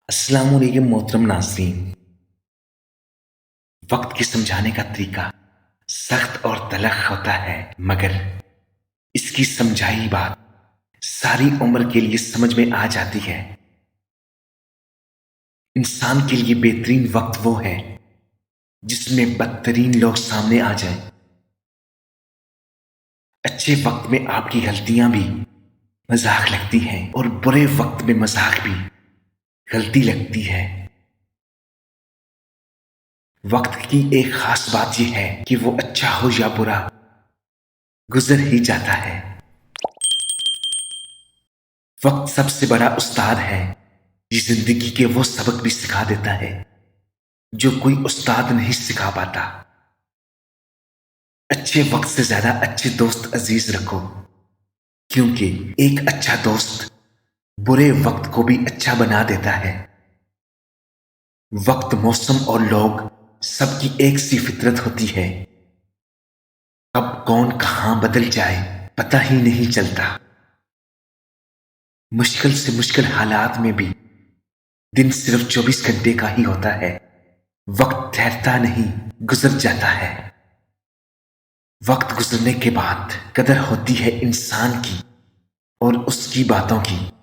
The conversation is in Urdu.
السلام علیکم محترم ناظرین۔ وقت کے سمجھانے کا طریقہ سخت اور تلخ ہوتا ہے، مگر اس کی سمجھائی بات ساری عمر کے لیے سمجھ میں آ جاتی ہے۔ انسان کے لیے بہترین وقت وہ ہے جس میں بدترین لوگ سامنے آ جائیں۔ اچھے وقت میں آپ کی غلطیاں بھی مذاق لگتی ہیں اور برے وقت میں مذاق بھی غلطی لگتی ہے۔ وقت کی ایک خاص بات یہ ہے کہ وہ اچھا ہو یا برا گزر ہی جاتا ہے۔ وقت سب سے بڑا استاد ہے۔ یہ زندگی کے وہ سبق بھی سکھا دیتا ہے جو کوئی استاد نہیں سکھا پاتا۔ اچھے وقت سے زیادہ اچھے دوست عزیز رکھو، کیونکہ ایک اچھا دوست برے وقت کو بھی اچھا بنا دیتا ہے۔ وقت، موسم اور لوگ سب کی ایک سی فطرت ہوتی ہے۔ کب کون کہاں بدل جائے پتہ ہی نہیں چلتا۔ مشکل سے مشکل حالات میں بھی دن صرف 24 گھنٹے کا ہی ہوتا ہے۔ وقت ٹھہرتا نہیں، گزر جاتا ہے۔ وقت گزرنے کے بعد قدر ہوتی ہے انسان کی اور اس کی باتوں کی۔